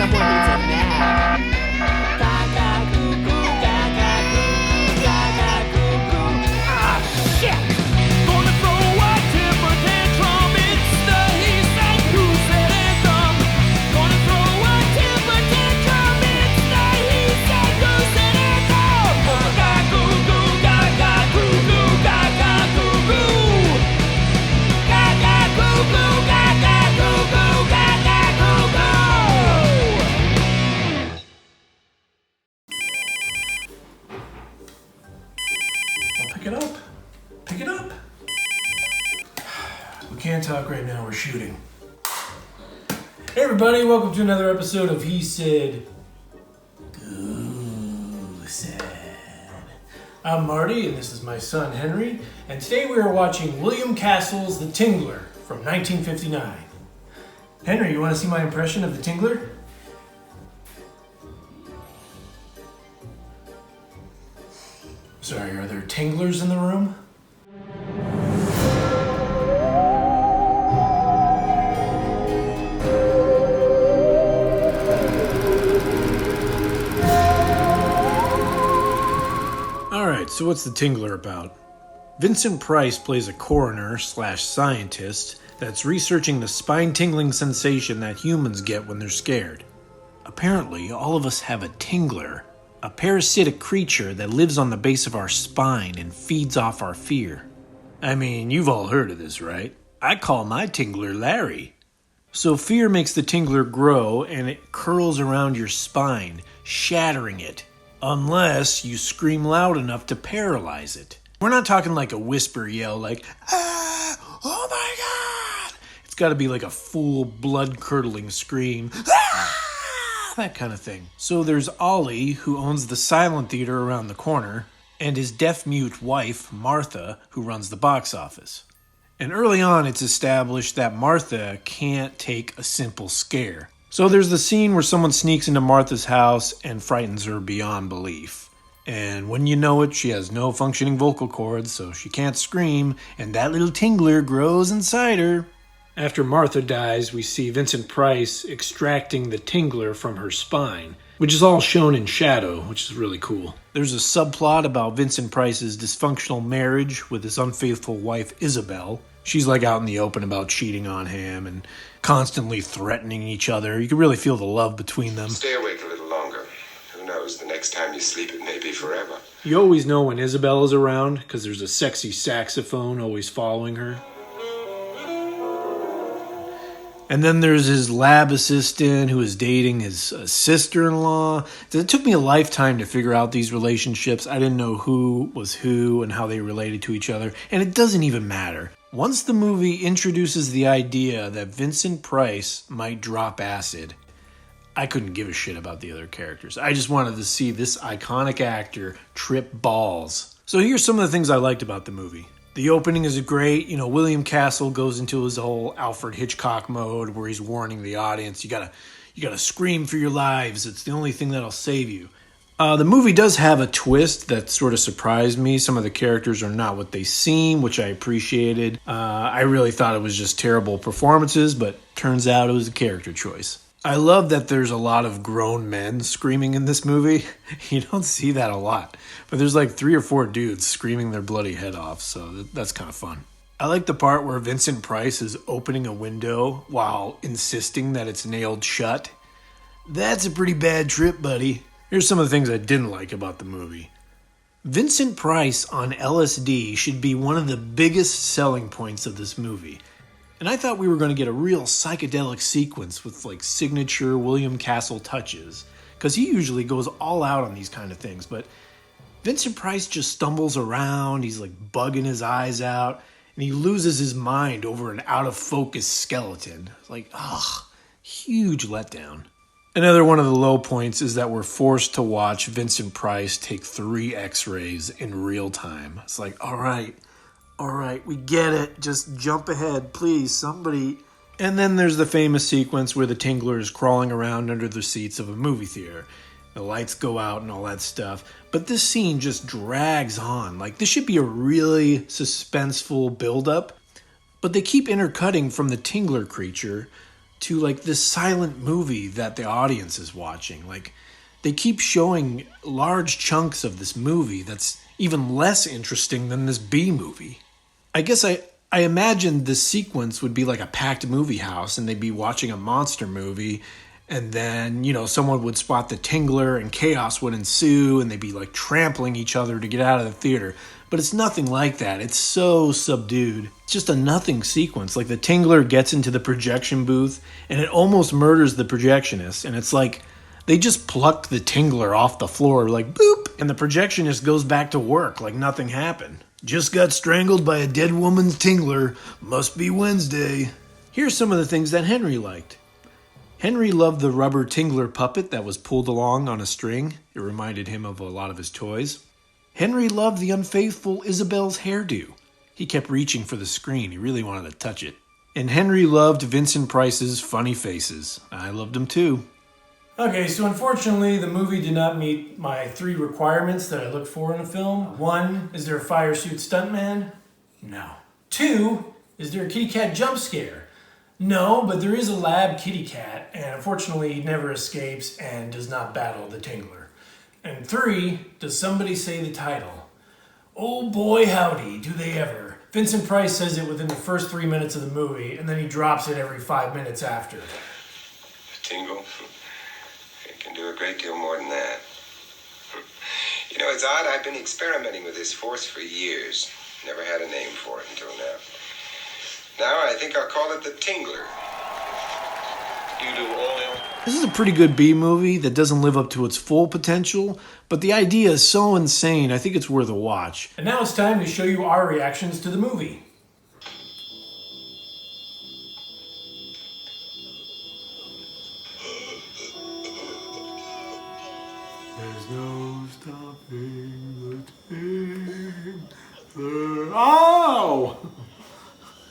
Someone needs a nap. Gaga goo goo, gaga goo goo, gaga goo goo. Ah, shit! Gonna throw a temper tantrum. It's the he said, who said anthem. Gonna throw a temper tantrum. It's the he said, who said anthem. Gaga goo goo, gaga goo goo, gaga goo goo. Gaga goo goo, gaga goo goo, gaga goo goo. Well, pick it up. Pick it up. We can't talk right now, we're shooting. Hey everybody, welcome to another episode of He Said, Who Said. I'm Marty, and this is my son Henry, and today we are watching William Castle's The Tingler from 1959. Henry, you want to see my impression of The Tingler? Sorry, are there tinglers in the room? Alright, so what's The Tingler about? Vincent Price plays a coroner/scientist that's researching the spine-tingling sensation that humans get when they're scared. Apparently, all of us have a tingler, a parasitic creature that lives on the base of our spine and feeds off our fear. I mean, you've all heard of this, right? I call my tingler Larry. So fear makes the tingler grow and it curls around your spine, shattering it. Unless you scream loud enough to paralyze it. We're not talking like a whisper yell like, ah, oh my god! It's gotta be like a full blood-curdling scream, ah! That kind of thing. So there's Ollie, who owns the silent theater around the corner, and his deaf-mute wife, Martha, who runs the box office. And early on, it's established that Martha can't take a simple scare. So there's the scene where someone sneaks into Martha's house and frightens her beyond belief. And when you know it, she has no functioning vocal cords, so she can't scream, and that little tingler grows inside her. After Martha dies, we see Vincent Price extracting the tingler from her spine, which is all shown in shadow, which is really cool. There's a subplot about Vincent Price's dysfunctional marriage with his unfaithful wife, Isabel. She's like out in the open about cheating on him and constantly threatening each other. You can really feel the love between them. Stay awake a little longer. Who knows, the next time you sleep it may be forever. You always know when Isabel is around because there's a sexy saxophone always following her. And then there's his lab assistant who is dating his sister-in-law. It took me a lifetime to figure out these relationships. I didn't know who was who and how they related to each other. And it doesn't even matter. Once the movie introduces the idea that Vincent Price might drop acid, I couldn't give a shit about the other characters. I just wanted to see this iconic actor trip balls. So here's some of the things I liked about the movie. The opening is great. You know, William Castle goes into his whole Alfred Hitchcock mode where he's warning the audience, you gotta scream for your lives. It's the only thing that'll save you. The movie does have a twist that sort of surprised me. Some of the characters are not what they seem, which I appreciated. I really thought it was just terrible performances, but turns out it was a character choice. I love that there's a lot of grown men screaming in this movie. You don't see that a lot. But there's like 3 or 4 dudes screaming their bloody head off, so that's kind of fun. I like the part where Vincent Price is opening a window while insisting that it's nailed shut. That's a pretty bad trip, buddy. Here's some of the things I didn't like about the movie. Vincent Price on LSD should be one of the biggest selling points of this movie. And I thought we were going to get a real psychedelic sequence with like signature William Castle touches, because he usually goes all out on these kind of things, but Vincent Price just stumbles around, he's like bugging his eyes out, and he loses his mind over an out-of-focus skeleton. Like, huge letdown. Another one of the low points is that we're forced to watch Vincent Price take 3 x-rays in real time. It's like, all right, we get it. Just jump ahead, please, somebody. And then there's the famous sequence where the Tingler is crawling around under the seats of a movie theater. The lights go out and all that stuff. But this scene just drags on. Like, this should be a really suspenseful buildup. But they keep intercutting from the Tingler creature to like this silent movie that the audience is watching. Like they keep showing large chunks of this movie that's even less interesting than this B movie. I guess I imagined this sequence would be like a packed movie house and they'd be watching a monster movie, and then, someone would spot the Tingler and chaos would ensue and they'd be like trampling each other to get out of the theater. But it's nothing like that. It's so subdued. It's just a nothing sequence. Like the Tingler gets into the projection booth and it almost murders the projectionist. And it's like they just plucked the Tingler off the floor like boop. And the projectionist goes back to work like nothing happened. Just got strangled by a dead woman's Tingler. Must be Wednesday. Here's some of the things that Henry liked. Henry loved the rubber Tingler puppet that was pulled along on a string. It reminded him of a lot of his toys. Henry loved the unfaithful Isabel's hairdo. He kept reaching for the screen. He really wanted to touch it. And Henry loved Vincent Price's funny faces. I loved him too. Okay, so unfortunately, the movie did not meet my 3 requirements that I look for in a film. 1, is there a fire suit stuntman? No. 2, is there a kitty cat jump scare? No, but there is a lab kitty cat, and unfortunately he never escapes and does not battle the Tingler. And 3, does somebody say the title? Oh boy howdy, do they ever. Vincent Price says it within the first 3 minutes of the movie, and then he drops it every 5 minutes after. Tingle? It can do a great deal more than that. It's odd. I've been experimenting with this force for years. Never had a name for it until now. Now I think I'll call it the Tingler. You do oil. This is a pretty good B movie that doesn't live up to its full potential, but the idea is so insane, I think it's worth a watch. And now it's time to show you our reactions to the movie. There's no stopping the Tingler. Oh!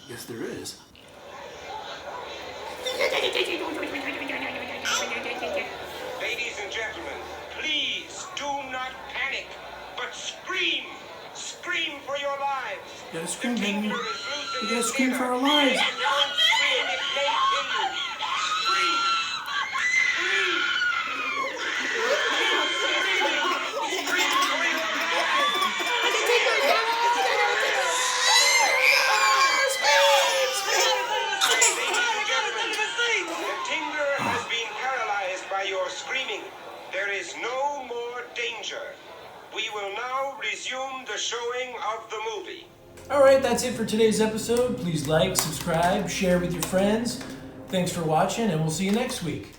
Yes, there is. Ladies and gentlemen, please do not panic, but scream! Scream for your lives! You gotta scream, baby. Tingler is losing We gotta his scream ear. for our lives. Don't scream, it may kill you. Scream! Scream! Scream for your your screaming. There is no more danger. We will now resume the showing of the movie. Alright, that's it for today's episode. Please like, subscribe, share with your friends. Thanks for watching, and we'll see you next week.